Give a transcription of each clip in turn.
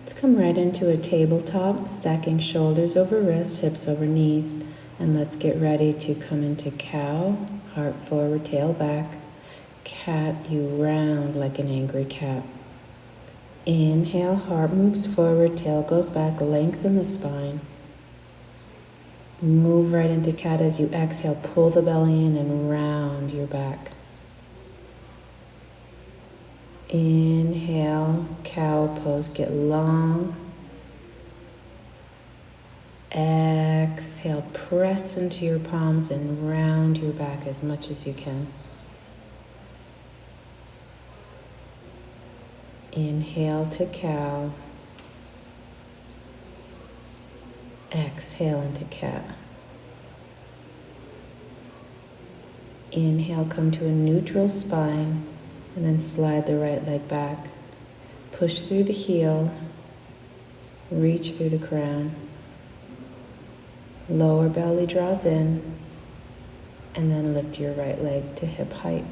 Let's come right into a tabletop, stacking shoulders over wrist, hips over knees. And let's get ready to come into cow, heart forward, tail back. Cat, you round like an angry cat. Inhale, heart moves forward, tail goes back, lengthen the spine. Move right into cat as you exhale, pull the belly in and round your back. Inhale, cow pose, get long. Exhale, press into your palms and round your back as much as you can. Inhale to cow. Exhale into cat. Inhale, come to a neutral spine, and then slide the right leg back. Push through the heel, reach through the crown. Lower belly draws in, and then lift your right leg to hip height.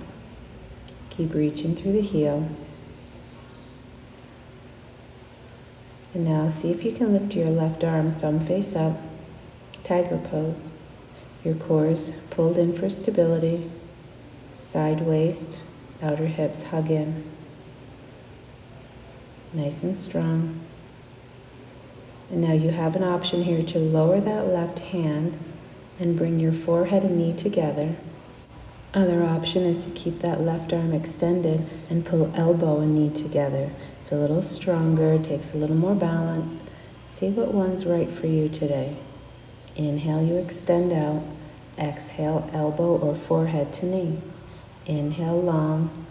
Keep reaching through the heel. And now see if you can lift your left arm, thumb face up, tiger pose. Your core is pulled in for stability. Side waist, outer hips hug in. Nice and strong. And now you have an option here to lower that left hand and bring your forehead and knee together. Other option is to keep that left arm extended and pull elbow and knee together. It's a little stronger, takes a little more balance. See what one's right for you today. Inhale, you extend out. Exhale, elbow or forehead to knee. Inhale long.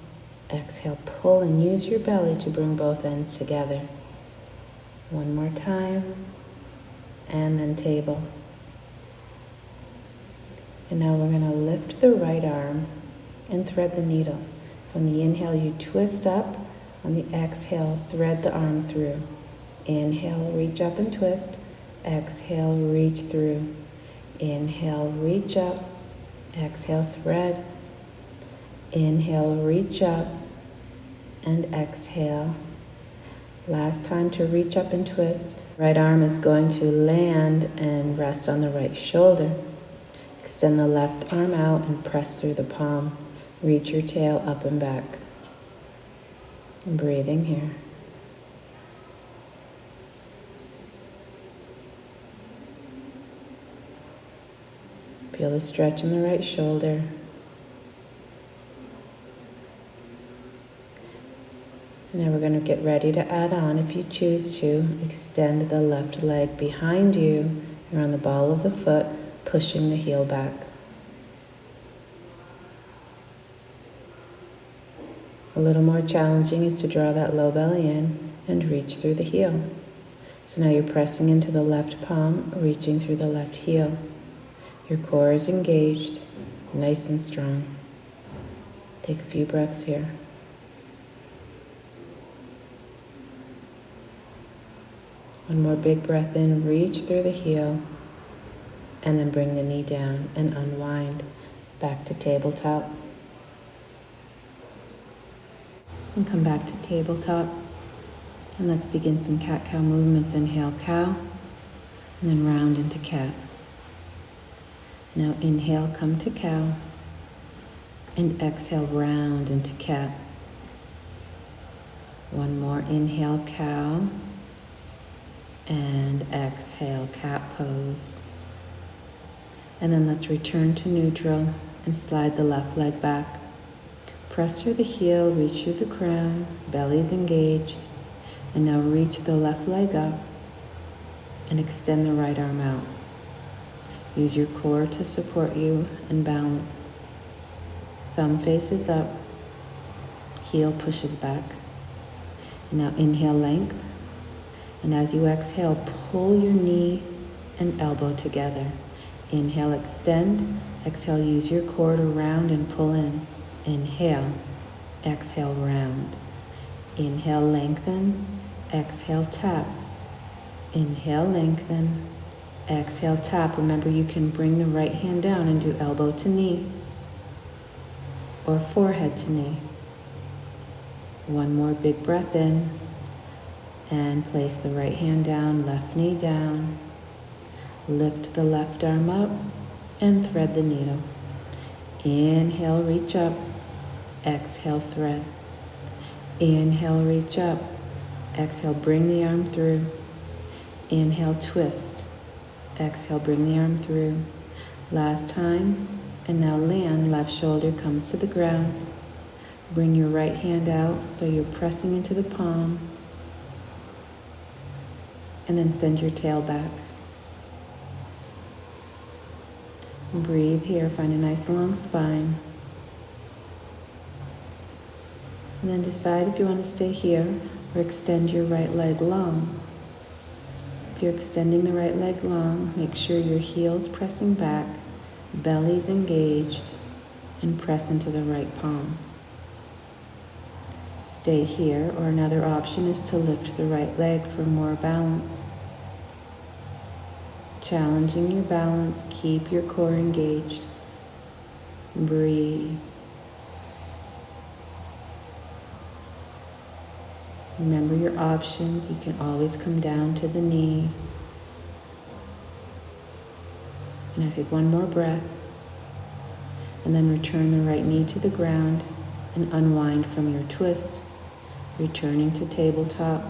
Exhale, pull and use your belly to bring both ends together. One more time, and then table. And now we're going to lift the right arm and thread the needle. So on the inhale, you twist up. On the exhale, thread the arm through. Inhale, reach up and twist. Exhale, reach through. Inhale, reach up. Exhale, thread. Inhale, reach up. And exhale. Last time to reach up and twist. Right arm is going to land and rest on the right shoulder. Extend the left arm out and press through the palm. Reach your tail up and back. And breathing here. Feel the stretch in the right shoulder. Now we're going to get ready to add on, if you choose to, extend the left leg behind you. You're on the ball of the foot, pushing the heel back. A little more challenging is to draw that low belly in and reach through the heel. So now you're pressing into the left palm, reaching through the left heel. Your core is engaged, nice and strong. Take a few breaths here. One more big breath in, reach through the heel, and then bring the knee down and unwind back to tabletop. And come back to tabletop. And let's begin some cat-cow movements. Inhale, cow, and then round into cat. Now inhale, come to cow, and exhale, round into cat. One more, inhale, cow, and exhale, cat pose. And then let's return to neutral and slide the left leg back. Press through the heel, reach through the crown, belly's engaged. And now reach the left leg up and extend the right arm out. Use your core to support you and balance. Thumb faces up, heel pushes back. And now inhale, length. And as you exhale, pull your knee and elbow together. Inhale, extend. Exhale, use your core to round and pull in. Inhale, exhale, round. Inhale, lengthen. Exhale, tap. Inhale, lengthen. Exhale, tap. Remember, you can bring the right hand down and do elbow to knee or forehead to knee. One more big breath in. And place the right hand down, left knee down. Lift the left arm up and thread the needle. Inhale, reach up. Exhale, thread. Inhale, reach up. Exhale, bring the arm through. Inhale, twist. Exhale, bring the arm through. Last time. And now land, left shoulder comes to the ground. Bring your right hand out so you're pressing into the palm. And then send your tail back. Breathe here, find a nice long spine. And then decide if you want to stay here or extend your right leg long. If you're extending the right leg long, make sure your heel's pressing back, belly's engaged, and press into the right palm. Stay here, or another option is to lift the right leg for more balance. Challenging your balance, keep your core engaged. Breathe. Remember your options. You can always come down to the knee. And I take one more breath. And then return the right knee to the ground and unwind from your twist. Returning to tabletop.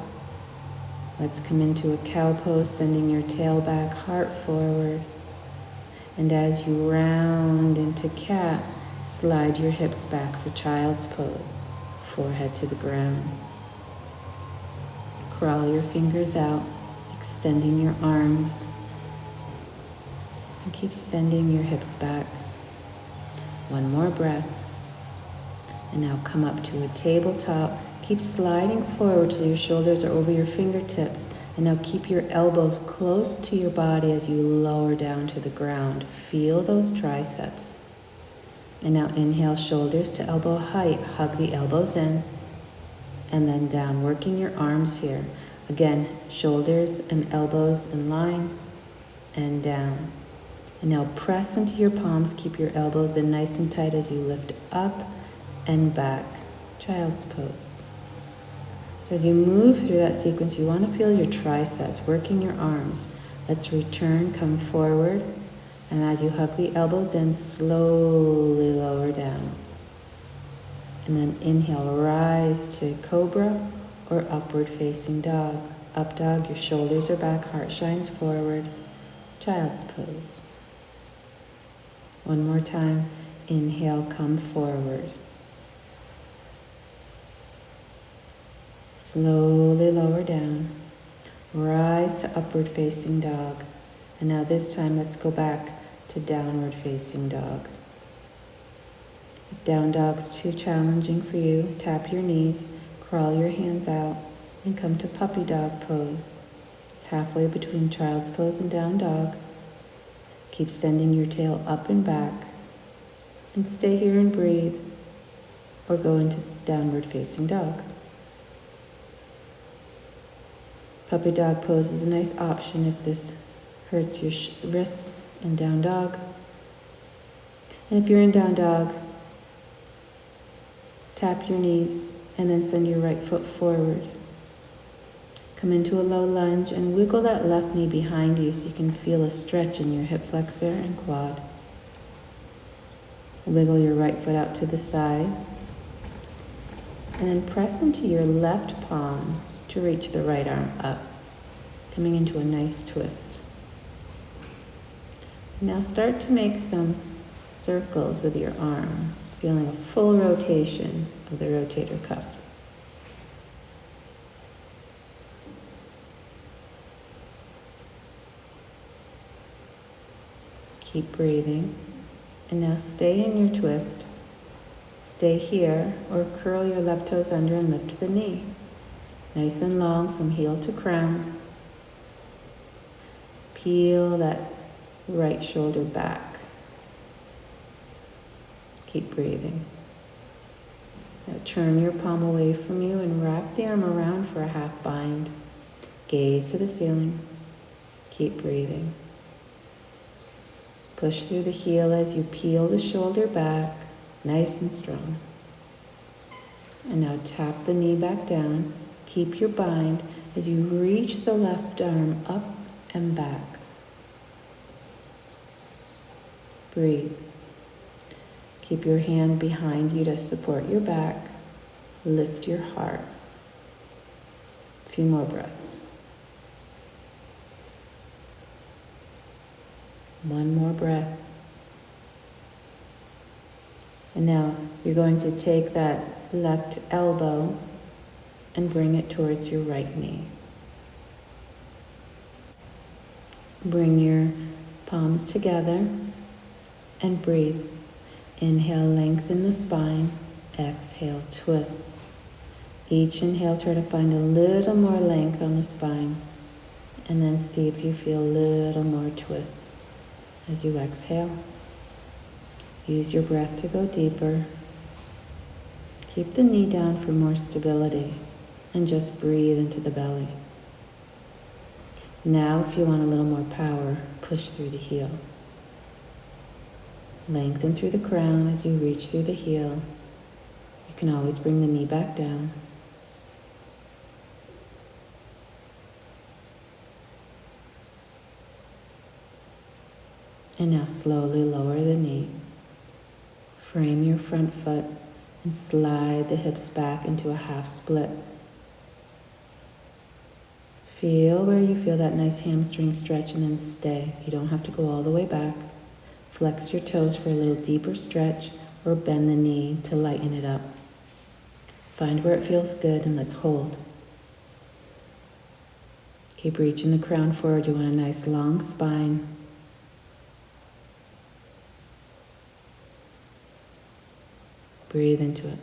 Let's come into a cow pose, sending your tail back, heart forward. And as you round into cat, slide your hips back for child's pose. Forehead to the ground. Crawl your fingers out, extending your arms. And keep sending your hips back. One more breath. And now come up to a tabletop. Keep sliding forward till your shoulders are over your fingertips. And now keep your elbows close to your body as you lower down to the ground. Feel those triceps. And now inhale, shoulders to elbow height. Hug the elbows in. And then down, working your arms here. Again, shoulders and elbows in line. And down. And now press into your palms. Keep your elbows in nice and tight as you lift up and back. Child's pose. As you move through that sequence, you want to feel your triceps, working your arms. Let's return, come forward. And as you hug the elbows in, slowly lower down. And then inhale, rise to cobra or upward facing dog. Up dog, your shoulders are back, heart shines forward. Child's pose. One more time. Inhale, come forward. Slowly lower down. Rise to upward facing dog. And now this time let's go back to downward facing dog. If down dog's too challenging for you, tap your knees, crawl your hands out, and come to puppy dog pose. It's halfway between child's pose and down dog. Keep sending your tail up and back. And stay here and breathe, or go into downward facing dog. Puppy dog pose is a nice option if this hurts your wrists in down dog. And if you're in down dog, tap your knees and then send your right foot forward. Come into a low lunge and wiggle that left knee behind you so you can feel a stretch in your hip flexor and quad. Wiggle your right foot out to the side. And then press into your left palm to reach the right arm up, coming into a nice twist. Now start to make some circles with your arm, feeling a full rotation of the rotator cuff. Keep breathing. And now stay in your twist. Stay here or curl your left toes under and lift the knee. Nice and long from heel to crown. Peel that right shoulder back. Keep breathing. Now turn your palm away from you and wrap the arm around for a half bind. Gaze to the ceiling. Keep breathing. Push through the heel as you peel the shoulder back, nice and strong. And now tap the knee back down. Keep your bind as you reach the left arm up and back. Breathe. Keep your hand behind you to support your back. Lift your heart. A few more breaths. One more breath. And now you're going to take that left elbow and bring it towards your right knee. Bring your palms together and breathe. Inhale, lengthen the spine. Exhale, twist. Each inhale, try to find a little more length on the spine. And then see if you feel a little more twist as you exhale. Use your breath to go deeper. Keep the knee down for more stability and just breathe into the belly. Now, if you want a little more power, push through the heel. Lengthen through the crown as you reach through the heel. You can always bring the knee back down. And now slowly lower the knee. Frame your front foot and slide the hips back into a half split. Feel where you feel that nice hamstring stretch and then stay. You don't have to go all the way back. Flex your toes for a little deeper stretch or bend the knee to lighten it up. Find where it feels good and let's hold. Keep reaching the crown forward. You want a nice long spine. Breathe into it.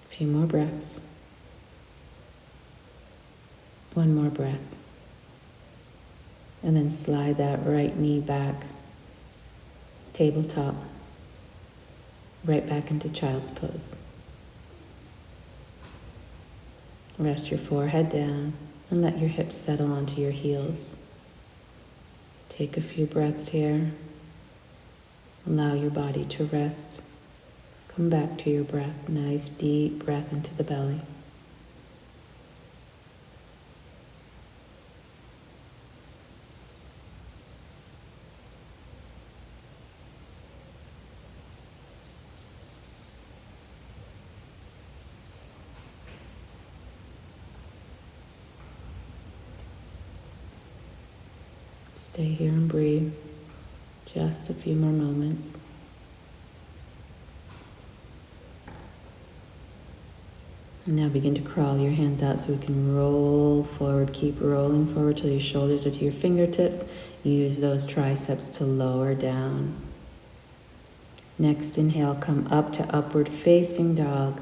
A few more breaths. One more breath. And then slide that right knee back, tabletop, right back into child's pose. Rest your forehead down and let your hips settle onto your heels. Take a few breaths here. Allow your body to rest. Come back to your breath. Nice deep breath into the belly. Stay here and breathe. Just a few more moments. And now begin to crawl your hands out so we can roll forward. Keep rolling forward till your shoulders are to your fingertips. Use those triceps to lower down. Next inhale, come up to upward facing dog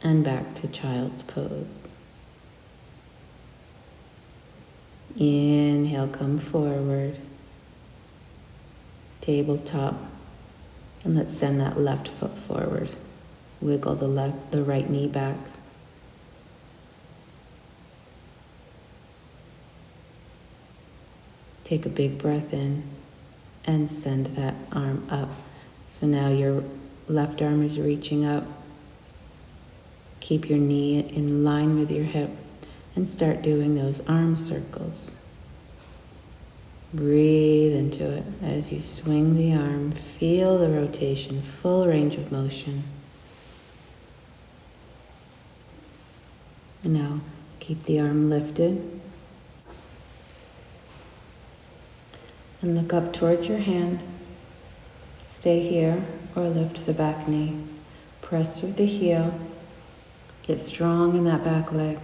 and back to child's pose. Inhale, come forward, tabletop, and let's send that left foot forward. Wiggle the right knee back. Take a big breath in and send that arm up. So now your left arm is reaching up. Keep your knee in line with your hip and start doing those arm circles. Breathe into it as you swing the arm. Feel the rotation, full range of motion. Now, keep the arm lifted. And look up towards your hand. Stay here or lift the back knee. Press through the heel. Get strong in that back leg.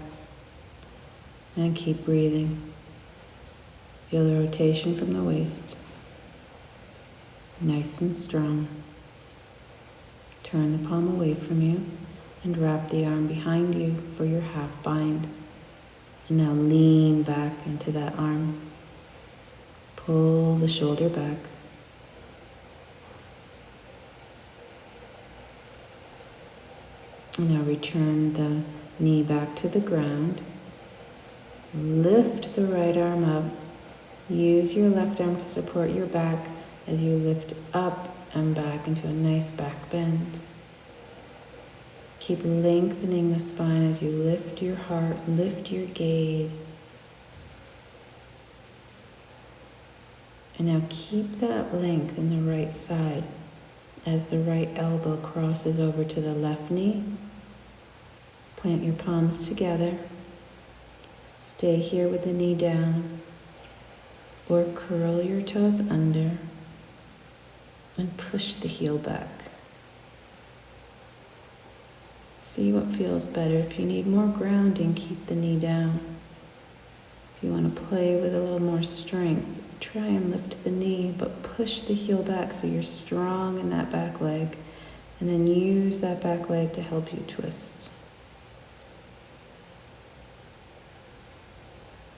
And keep breathing. Feel the rotation from the waist. Nice and strong. Turn the palm away from you and wrap the arm behind you for your half bind. And now lean back into that arm. Pull the shoulder back. And now return the knee back to the ground. Lift the right arm up. Use your left arm to support your back as you lift up and back into a nice back bend. Keep lengthening the spine as you lift your heart, lift your gaze. And now keep that length in the right side as the right elbow crosses over to the left knee. Plant your palms together. Stay here with the knee down, or curl your toes under and push the heel back. See what feels better. If you need more grounding, keep the knee down. If you want to play with a little more strength, try and lift the knee, but push the heel back so you're strong in that back leg, and then use that back leg to help you twist.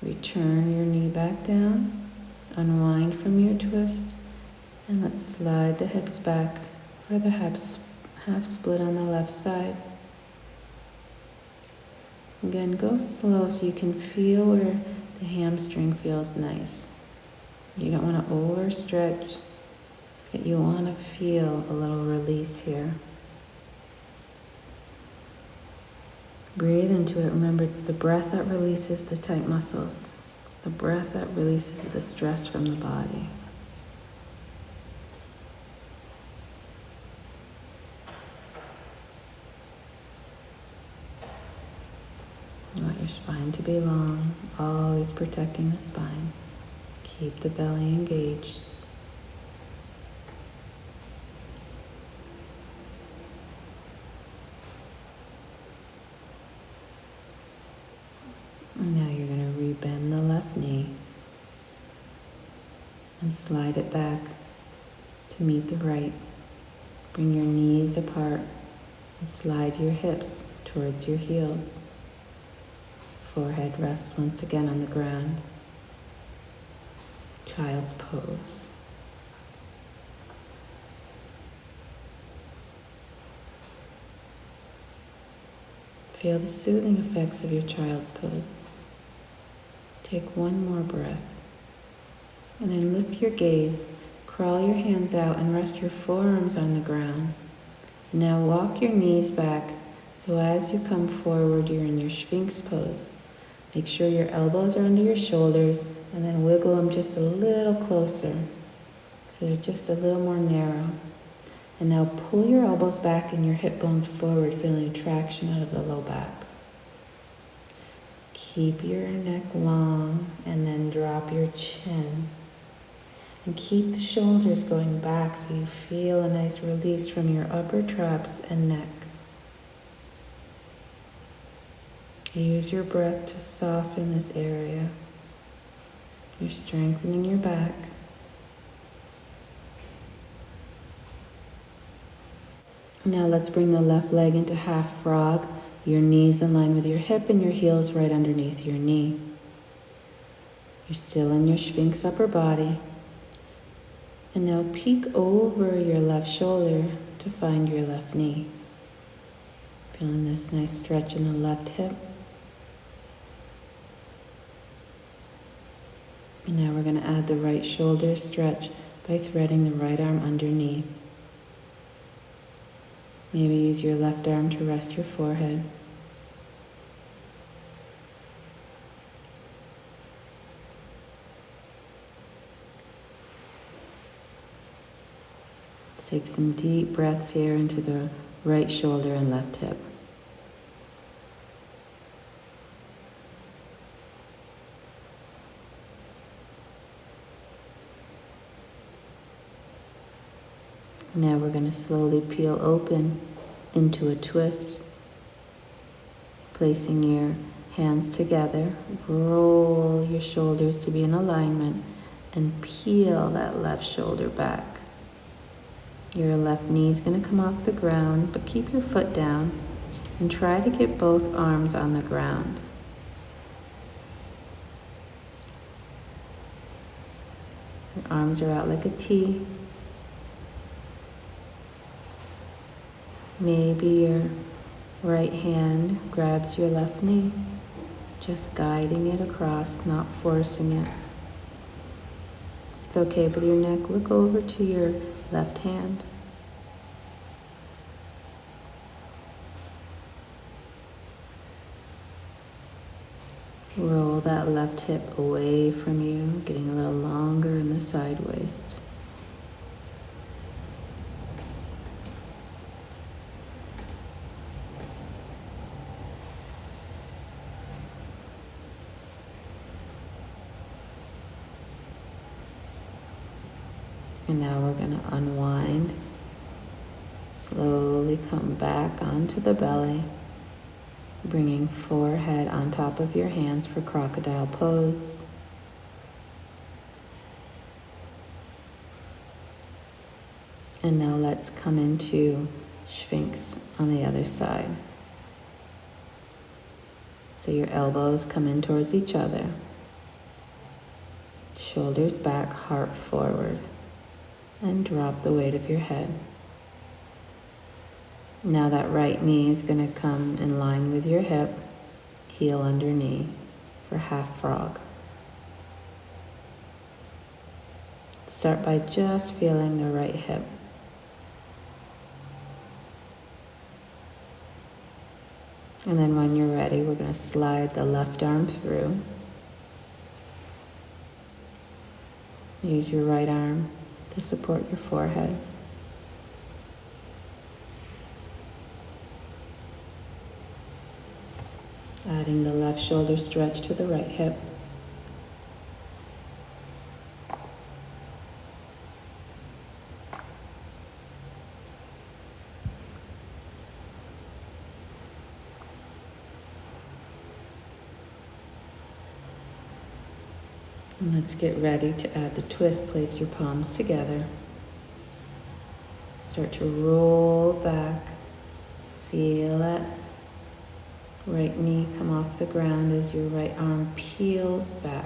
Return your knee back down, unwind from your twist, and let's slide the hips back for the half split on the left side. Again, go slow so you can feel where the hamstring feels nice. You don't want to overstretch, but you want to feel a little release here. Breathe into it. Remember, it's the breath that releases the tight muscles, the breath that releases the stress from the body. You want your spine to be long, always protecting the spine. Keep the belly engaged. And now you're going to rebend the left knee and slide it back to meet the right. Bring your knees apart and slide your hips towards your heels. Forehead rests once again on the ground. Child's pose. Feel the soothing effects of your child's pose. Take one more breath. And then lift your gaze, crawl your hands out and rest your forearms on the ground. And now walk your knees back so as you come forward, you're in your Sphinx pose. Make sure your elbows are under your shoulders and then wiggle them just a little closer so they're just a little more narrow. And now pull your elbows back and your hip bones forward, feeling traction out of the low back. Keep your neck long and then drop your chin. And keep the shoulders going back so you feel a nice release from your upper traps and neck. Use your breath to soften this area. You're strengthening your back. Now let's bring the left leg into half frog. Your knees in line with your hip and your heels right underneath your knee. You're still in your Sphinx upper body. And now peek over your left shoulder to find your left knee. Feeling this nice stretch in the left hip. And now we're going to add the right shoulder stretch by threading the right arm underneath. Maybe use your left arm to rest your forehead. Take some deep breaths here into the right shoulder and left hip. Now we're going to slowly peel open into a twist, placing your hands together. Roll your shoulders to be in alignment and peel that left shoulder back. Your left knee is going to come off the ground, but keep your foot down and try to get both arms on the ground. Your arms are out like a T. Maybe your right hand grabs your left knee. Just guiding it across, not forcing it. It's okay with your neck. Look over to your left hand. Roll that left hip away from you, getting a little longer in the side waist. And now we're going to unwind. Slowly come back onto the belly, bringing forehead on top of your hands for crocodile pose. And now let's come into Sphinx on the other side. So your elbows come in towards each other. Shoulders back, heart forward. And drop the weight of your head. Now that right knee is going to come in line with your hip, heel under knee for half frog. Start by just feeling the right hip. And then when you're ready, we're going to slide the left arm through. Use your right arm to support your forehead. Adding the left shoulder stretch to the right hip. And let's get ready to add the twist. Place your palms together. Start to roll back. Feel that right knee come off the ground as your right arm peels back.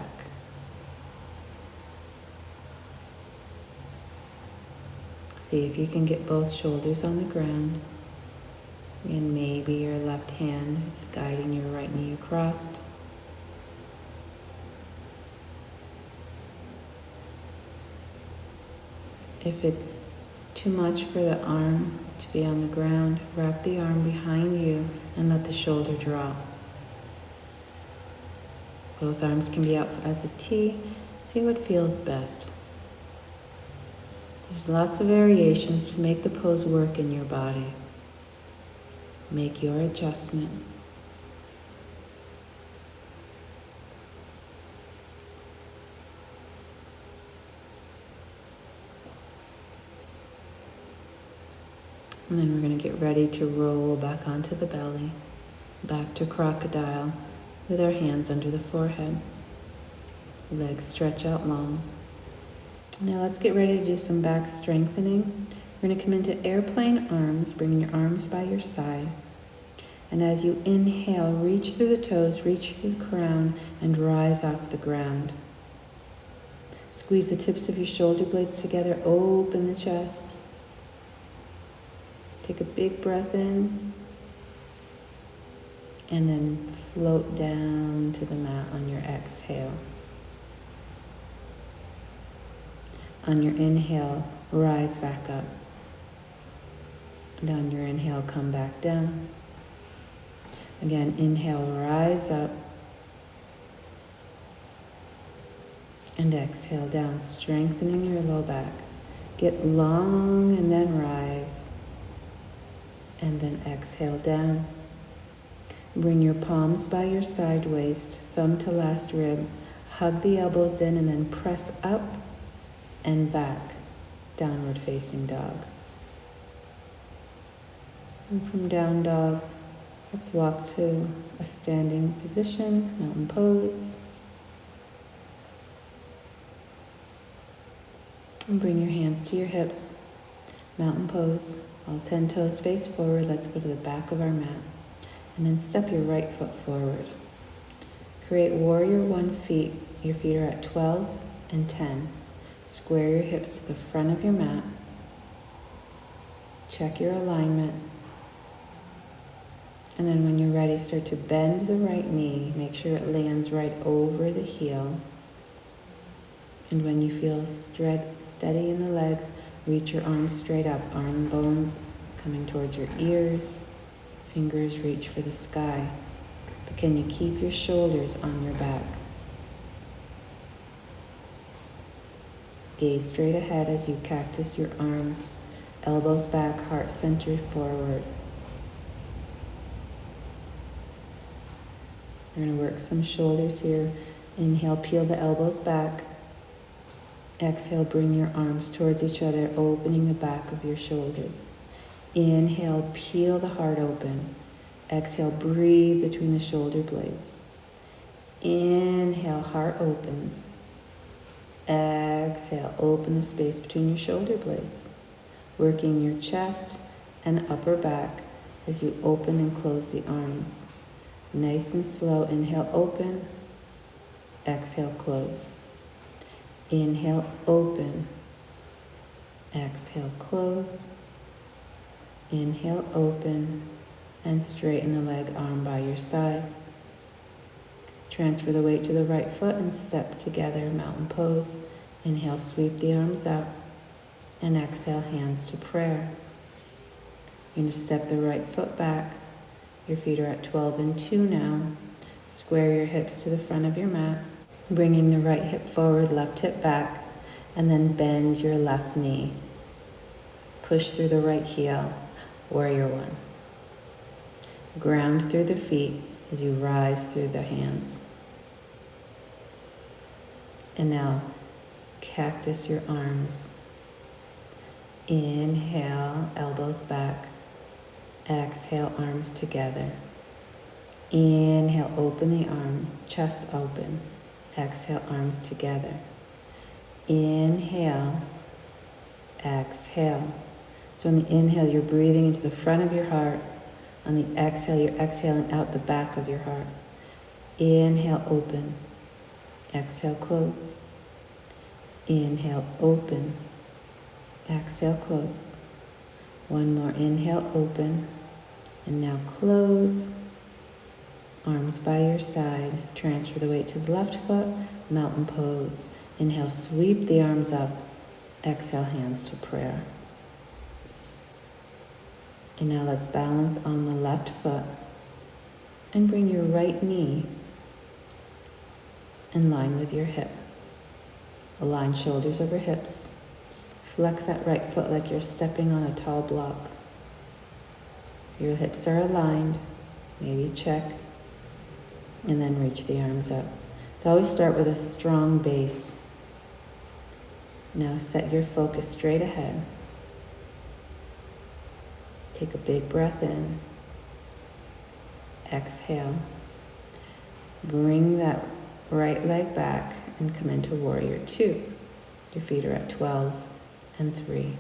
See if you can get both shoulders on the ground. And maybe your left hand is guiding your right knee across. If it's too much for the arm to be on the ground, wrap the arm behind you and let the shoulder drop. Both arms can be out as a T. See what feels best. There's lots of variations to make the pose work in your body. Make your adjustment. And then we're going to get ready to roll back onto the belly, back to crocodile with our hands under the forehead. Legs stretch out long. Now let's get ready to do some back strengthening. We're going to come into airplane arms, bringing your arms by your side. And as you inhale, reach through the toes, reach through the crown, and rise off the ground. Squeeze the tips of your shoulder blades together, open the chest. Take a big breath in, and then float down to the mat on your exhale. On your inhale, rise back up. And on your inhale, come back down. Again, inhale, rise up. And exhale down, strengthening your low back. Get long and then rise. And then exhale down. Bring your palms by your side waist, thumb to last rib. Hug the elbows in and then press up and back, downward facing dog. And from down dog, let's walk to a standing position, mountain pose. And bring your hands to your hips, mountain pose. All 10 toes face forward. Let's go to the back of our mat. And then step your right foot forward. Create warrior 1 feet. Your feet are at 12 and 10. Square your hips to the front of your mat. Check your alignment. And then when you're ready, start to bend the right knee. Make sure it lands right over the heel. And when you feel steady in the legs, reach your arms straight up. Arm bones coming towards your ears. Fingers reach for the sky. But can you keep your shoulders on your back? Gaze straight ahead as you cactus your arms. Elbows back, heart centered forward. We're going to work some shoulders here. Inhale, peel the elbows back. Exhale, bring your arms towards each other, opening the back of your shoulders. Inhale, peel the heart open. Exhale, breathe between the shoulder blades. Inhale, heart opens. Exhale, open the space between your shoulder blades. Working your chest and upper back as you open and close the arms. Nice and slow. Inhale, open. Exhale, close. Inhale, open. Exhale, close. Inhale, open. And straighten the leg, arm by your side. Transfer the weight to the right foot and step together, mountain pose. Inhale, sweep the arms up. And exhale, hands to prayer. You're going to step the right foot back. Your feet are at 12 and 2 now. Square your hips to the front of your mat. Bringing the right hip forward, left hip back. And then bend your left knee. Push through the right heel, warrior one. Ground through the feet as you rise through the hands. And now, cactus your arms. Inhale, elbows back. Exhale, arms together. Inhale, open the arms, chest open. Exhale, arms together. Inhale, exhale. So on the inhale, you're breathing into the front of your heart. On the exhale, you're exhaling out the back of your heart. Inhale, open. Exhale, close. Inhale, open. Exhale, close. One more inhale, open. And now close. Arms by your side. Transfer the weight to the left foot. Mountain pose. Inhale, sweep the arms up. Exhale, hands to prayer. And now let's balance on the left foot. And bring your right knee in line with your hip. Align shoulders over hips. Flex that right foot like you're stepping on a tall block. Your hips are aligned. Maybe check. And then reach the arms up. So always start with a strong base. Now set your focus straight ahead. Take a big breath in. Exhale. Bring that right leg back and come into warrior two. Your feet are at 12 and 3.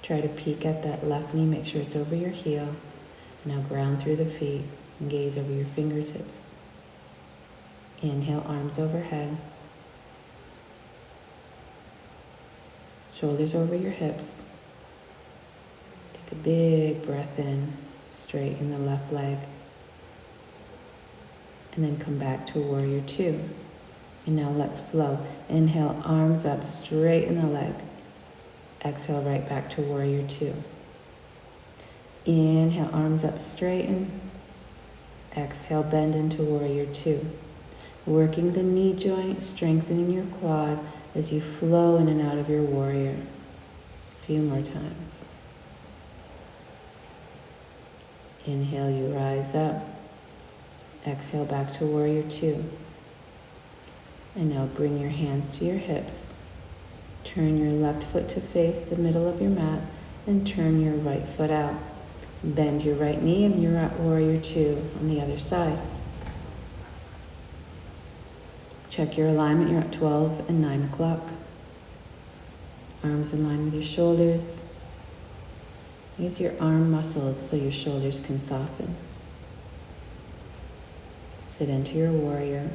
Try to peek at that left knee. Make sure it's over your heel. Now ground through the feet and gaze over your fingertips. Inhale, arms overhead. Shoulders over your hips. Take a big breath in. Straighten the left leg. And then come back to warrior two. And now let's flow. Inhale, arms up, straighten the leg. Exhale, right back to warrior two. Inhale, arms up, straighten. Exhale, bend into warrior two. Working the knee joint, strengthening your quad as you flow in and out of your warrior. A few more times. Inhale, you rise up. Exhale, back to warrior two. And now bring your hands to your hips. Turn your left foot to face the middle of your mat and turn your right foot out. Bend your right knee and you're at warrior two on the other side. Check your alignment. You're at 12 and 9 o'clock. Arms in line with your shoulders. Use your arm muscles so your shoulders can soften. Sit into your warrior.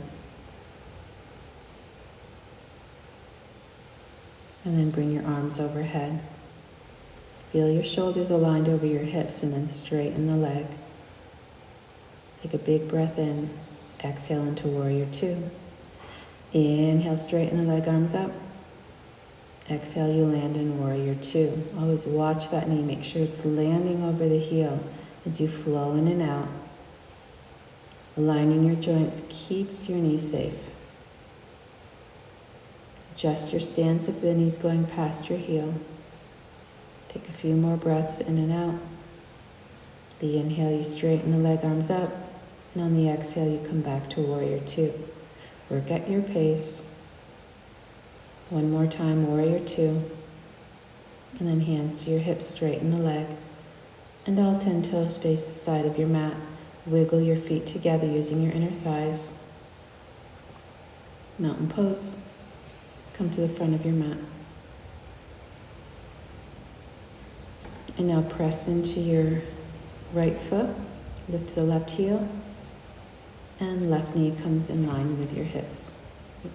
And then bring your arms overhead. Feel your shoulders aligned over your hips and then straighten the leg. Take a big breath in. Exhale into Warrior Two. Inhale, straighten the leg, arms up. Exhale, you land in Warrior Two. Always watch that knee. Make sure it's landing over the heel as you flow in and out. Aligning your joints keeps your knee safe. Adjust your stance if the knee's going past your heel. Take a few more breaths in and out. The inhale, you straighten the leg, arms up. And on the exhale, you come back to Warrior Two. Work at your pace. One more time, Warrior Two. And then hands to your hips, straighten the leg. And all 10 toes face the side of your mat. Wiggle your feet together using your inner thighs. Mountain pose. Come to the front of your mat. And now press into your right foot. Lift the left heel. And left knee comes in line with your hips.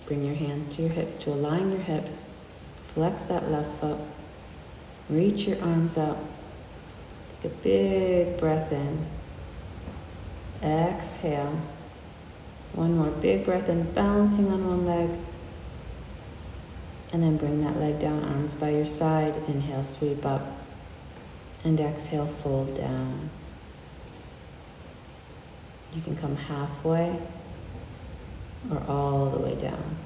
Bring your hands to your hips to align your hips. Flex that left foot. Reach your arms up. Take a big breath in. Exhale. One more big breath in, balancing on one leg. And then bring that leg down, arms by your side. Inhale, sweep up. And exhale, fold down. You can come halfway or all the way down.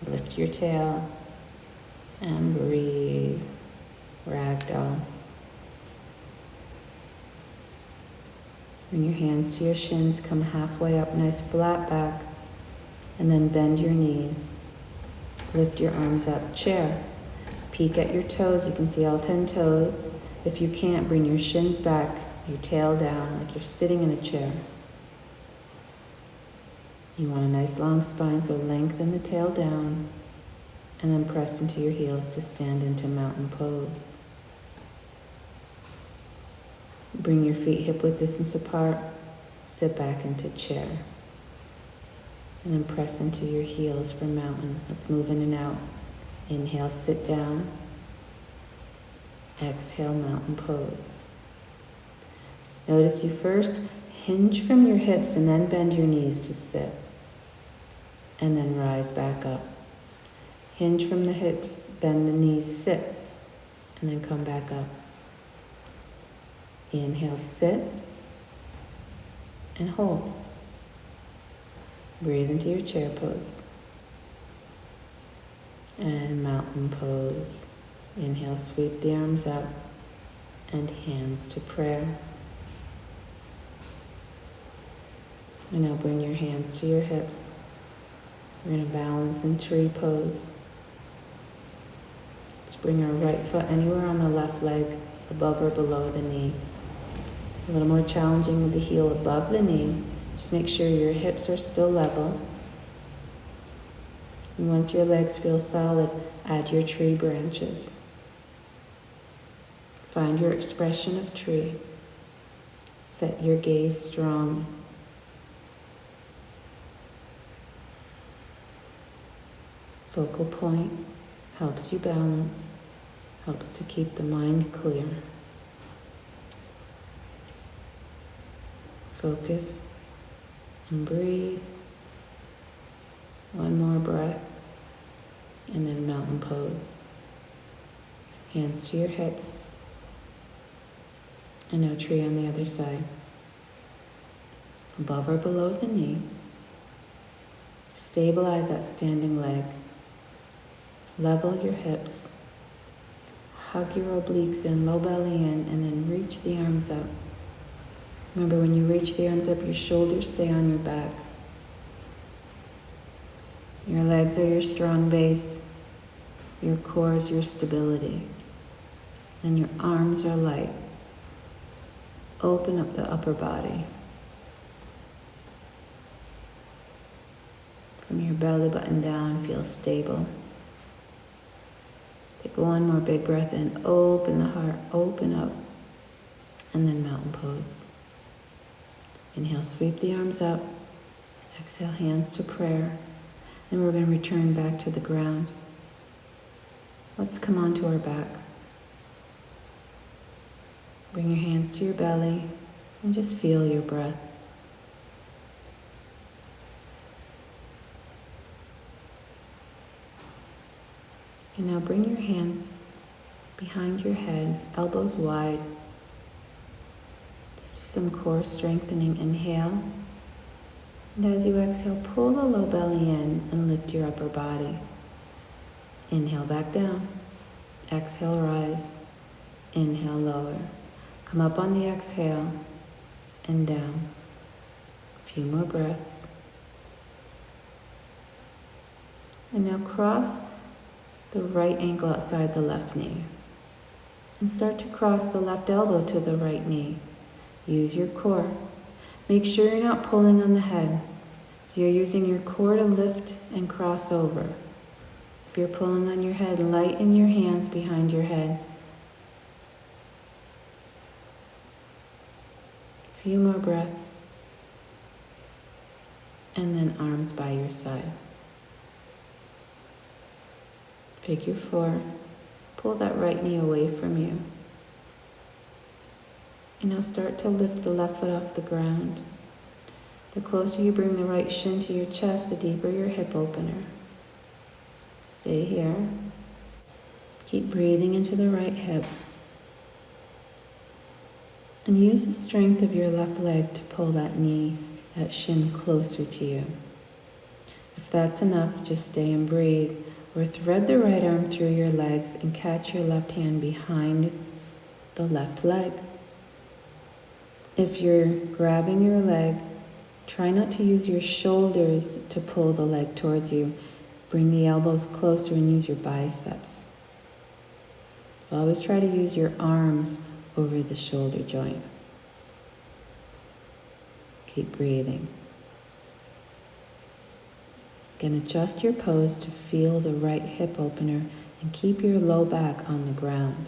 Lift your tail and breathe. Ragdoll. Bring your hands to your shins, come halfway up, nice flat back, and then bend your knees. Lift your arms up, chair. Peek at your toes, you can see all 10 toes. If you can't, bring your shins back, your tail down, like you're sitting in a chair. You want a nice long spine, so lengthen the tail down, and then press into your heels to stand into mountain pose. Bring your feet hip width distance apart, sit back into chair. And then press into your heels for mountain. Let's move in and out. Inhale, sit down. Exhale, mountain pose. Notice you first hinge from your hips and then bend your knees to sit. And then rise back up. Hinge from the hips, bend the knees, sit. And then come back up. Inhale, sit. And hold. Breathe into your chair pose. And mountain pose. Inhale, sweep the arms up and hands to prayer. And now bring your hands to your hips. We're going to balance in tree pose. Let's bring our right foot anywhere on the left leg, above or below the knee. It's a little more challenging with the heel above the knee. Just make sure your hips are still level. And once your legs feel solid, add your tree branches. Find your expression of tree. Set your gaze strong. Focal point helps you balance, helps to keep the mind clear. Focus and breathe. One more breath, and then mountain pose. Hands to your hips, and now tree on the other side. Above or below the knee. Stabilize that standing leg. Level your hips. Hug your obliques in, low belly in, and then reach the arms up. Remember, when you reach the arms up, your shoulders stay on your back. Your legs are your strong base. Your core is your stability. And your arms are light. Open up the upper body. From your belly button down, feel stable. Take one more big breath in. Open the heart, open up. And then mountain pose. Inhale, sweep the arms up. Exhale, hands to prayer. And we're going to return back to the ground. Let's come onto our back. Bring your hands to your belly and just feel your breath. And now bring your hands behind your head, elbows wide. Just do some core strengthening. Inhale. And as you exhale, pull the low belly in and lift your upper body. Inhale back down. Exhale, rise. Inhale, lower. Come up on the exhale and down. A few more breaths. And now cross the right ankle outside the left knee. And start to cross the left elbow to the right knee. Use your core. Make sure you're not pulling on the head. You're using your core to lift and cross over. If you're pulling on your head, lighten your hands behind your head. A few more breaths. And then arms by your side. Figure 4. Pull that right knee away from you. And now start to lift the left foot off the ground. The closer you bring the right shin to your chest, the deeper your hip opener. Stay here. Keep breathing into the right hip. And use the strength of your left leg to pull that knee, that shin closer to you. If that's enough, just stay and breathe. Or thread the right arm through your legs and catch your left hand behind the left leg. If you're grabbing your leg, try not to use your shoulders to pull the leg towards you. Bring the elbows closer and use your biceps. Always try to use your arms over the shoulder joint. Keep breathing. Again, adjust your pose to feel the right hip opener and keep your low back on the ground.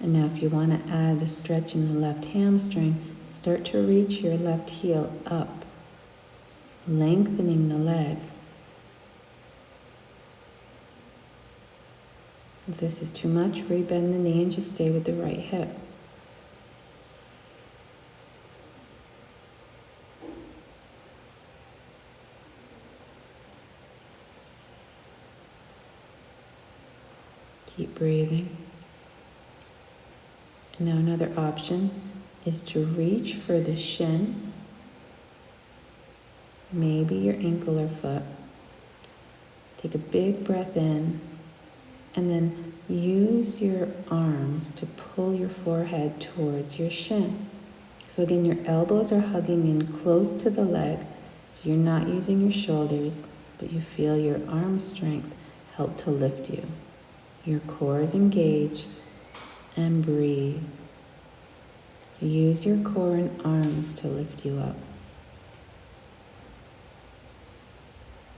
And now if you want to add a stretch in the left hamstring, start to reach your left heel up, lengthening the leg. If this is too much, rebend the knee and just stay with the right hip. Keep breathing. And now another option is to reach for the shin, maybe your ankle or foot. Take a big breath in. And then use your arms to pull your forehead towards your shin. So again, your elbows are hugging in close to the leg, so you're not using your shoulders, but you feel your arm strength help to lift you. Your core is engaged, and breathe. Use your core and arms to lift you up.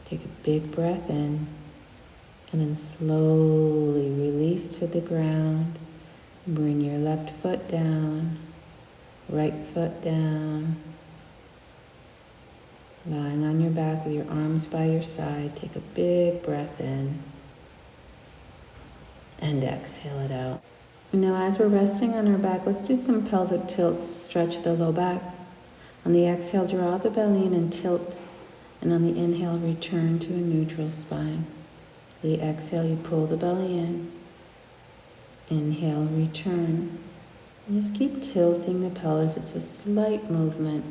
Take a big breath in. And then slowly release to the ground. Bring your left foot down, right foot down. Lying on your back with your arms by your side, take a big breath in. And exhale it out. Now as we're resting on our back, let's do some pelvic tilts to stretch the low back. On the exhale, draw the belly in and tilt. And on the inhale, return to a neutral spine. The exhale, you pull the belly in. Inhale, return. And just keep tilting the pelvis. It's a slight movement.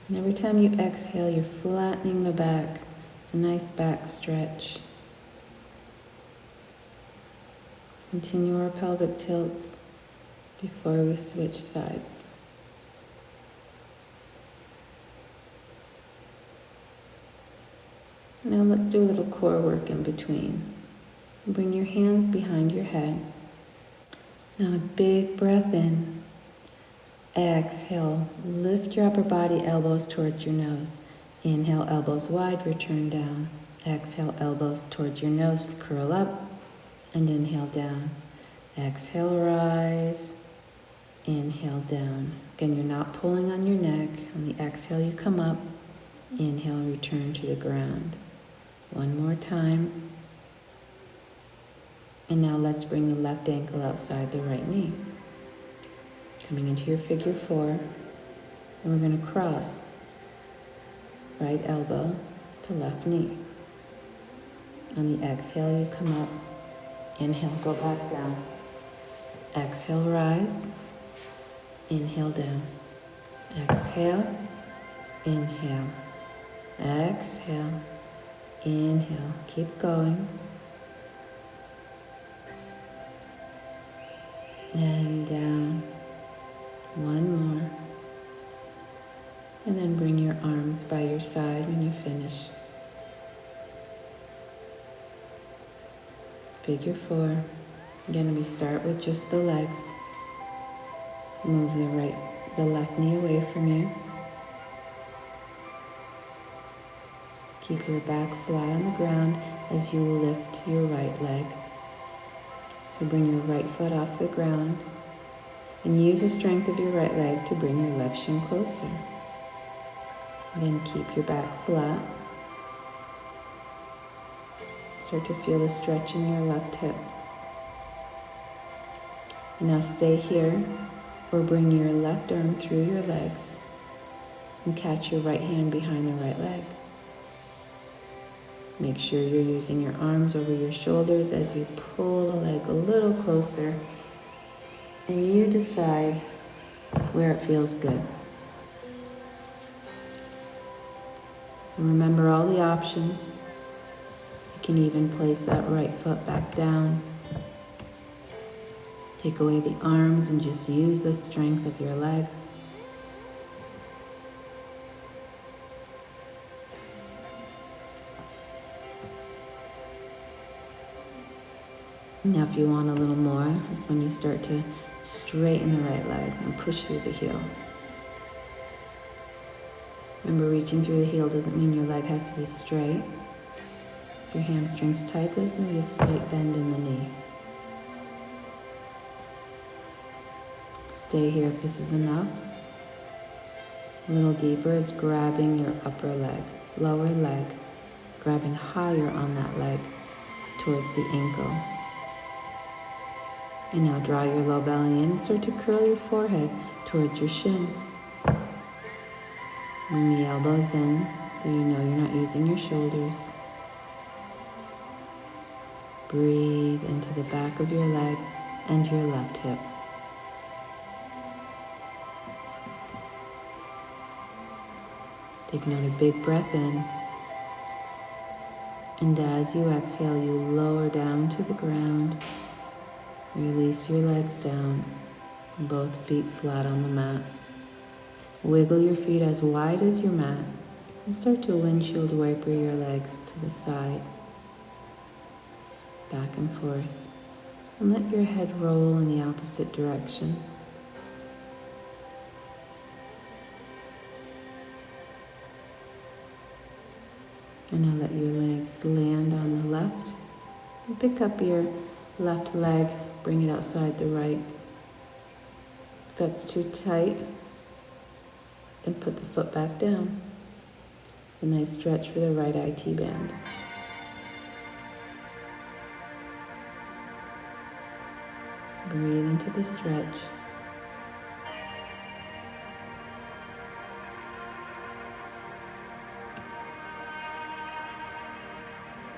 And every time you exhale, you're flattening the back. It's a nice back stretch. Let's continue our pelvic tilts before we switch sides. Now let's do a little core work in between. Bring your hands behind your head. Now a big breath in. Exhale, lift your upper body, elbows towards your nose. Inhale, elbows wide, return down. Exhale, elbows towards your nose, curl up, and inhale down. Exhale, rise. Inhale, down. Again, you're not pulling on your neck. On the exhale, you come up. Inhale, return to the ground. One more time. And now let's bring the left ankle outside the right knee. Coming into your figure four. And we're going to cross right elbow to left knee. On the exhale, you come up. Inhale, go back down. Exhale, rise. Inhale, down. Exhale. Inhale. Exhale. Inhale. Keep going. And down. One more. And then bring your arms by your side when you finish. Figure four. Again, we start with just the legs. Move the left knee away from you. Keep your back flat on the ground as you lift your right leg. So bring your right foot off the ground and use the strength of your right leg to bring your left shin closer. Then keep your back flat. Start to feel the stretch in your left hip. And now stay here or bring your left arm through your legs and catch your right hand behind the right leg. Make sure you're using your arms over your shoulders as you pull the leg a little closer, and you decide where it feels good. So remember all the options. You can even place that right foot back down. Take away the arms and just use the strength of your legs. Now if you want a little more, is when you start to straighten the right leg and push through the heel. Remember, reaching through the heel doesn't mean your leg has to be straight. If your hamstring's tight, there's going to be a slight bend in the knee. Stay here if this is enough. A little deeper is grabbing your upper leg, lower leg, grabbing higher on that leg towards the ankle. And now draw your low belly in and start to curl your forehead towards your shin. Bring the elbows in so you know you're not using your shoulders. Breathe into the back of your leg and your left hip. Take another big breath in. And as you exhale, you lower down to the ground. Release your legs down, both feet flat on the mat. Wiggle your feet as wide as your mat and start to windshield wiper your legs to the side, back and forth. And let your head roll in the opposite direction. And now let your legs land on the left. And pick up your left leg, bring it outside the right. If that's too tight, then put the foot back down. It's a nice stretch for the right IT band. Breathe into the stretch.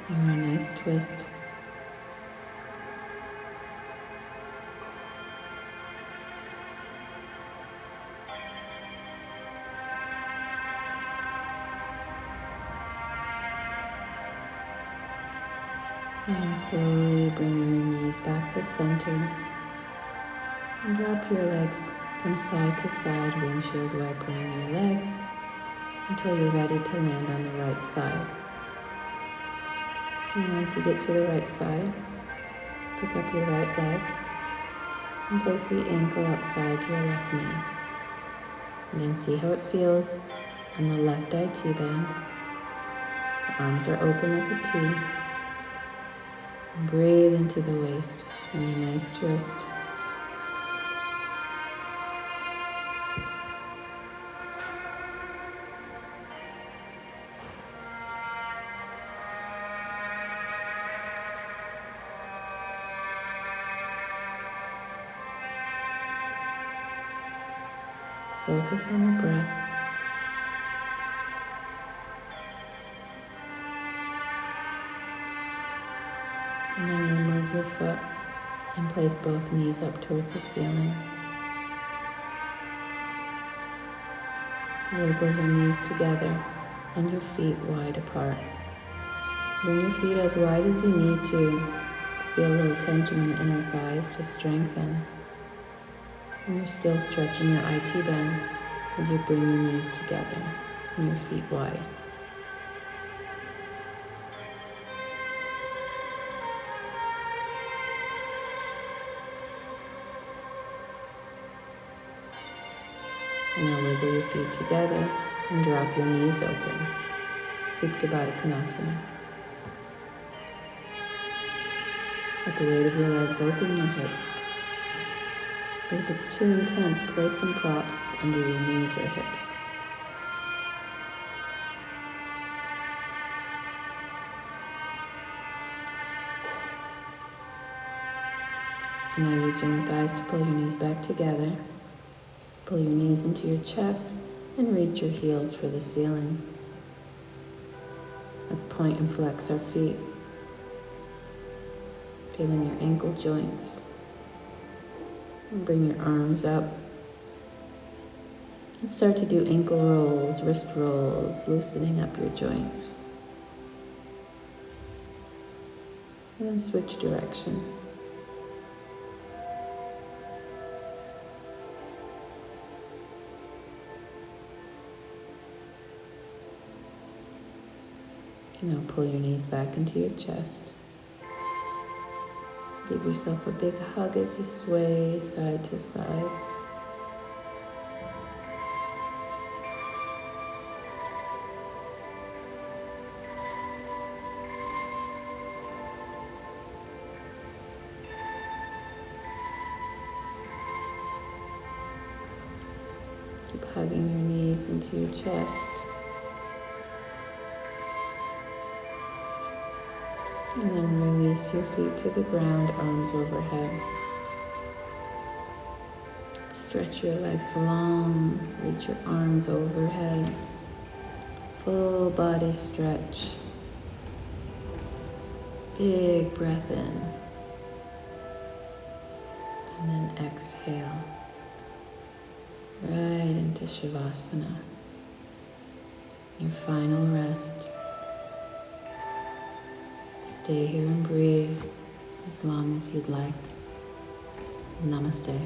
You're a nice twist. And then slowly bring your knees back to center. And drop your legs from side to side, windshield wipering your legs until you're ready to land on the right side. And once you get to the right side, pick up your right leg and place the ankle outside your left knee. And then see how it feels on the left IT band. The arms are open like a T. And breathe into the waist. And a nice twist. Focus on the breath. And then remove your foot and place both knees up towards the ceiling. Wiggle your knees together and your feet wide apart. Bring your feet as wide as you need to. Feel a little tension in the inner thighs to strengthen. And you're still stretching your IT bands as you bring your knees together and your feet wide. And now wiggle your feet together and drop your knees open. Supta Baddha Konasana. Let the weight of your legs open your hips. But if it's too intense, place some props under your knees or hips. And now use your thighs to pull your knees back together. Pull your knees into your chest and reach your heels for the ceiling. Let's point and flex our feet. Feeling your ankle joints. And bring your arms up. And start to do ankle rolls, wrist rolls, loosening up your joints. And then switch direction. And now pull your knees back into your chest. Give yourself a big hug as you sway side to side. Keep hugging your knees into your chest. And then release your feet to the ground, arms overhead. Stretch your legs long, reach your arms overhead. Full body stretch. Big breath in. And then exhale. Right into Shavasana. Your final rest. Stay here and breathe as long as you'd like. Namaste.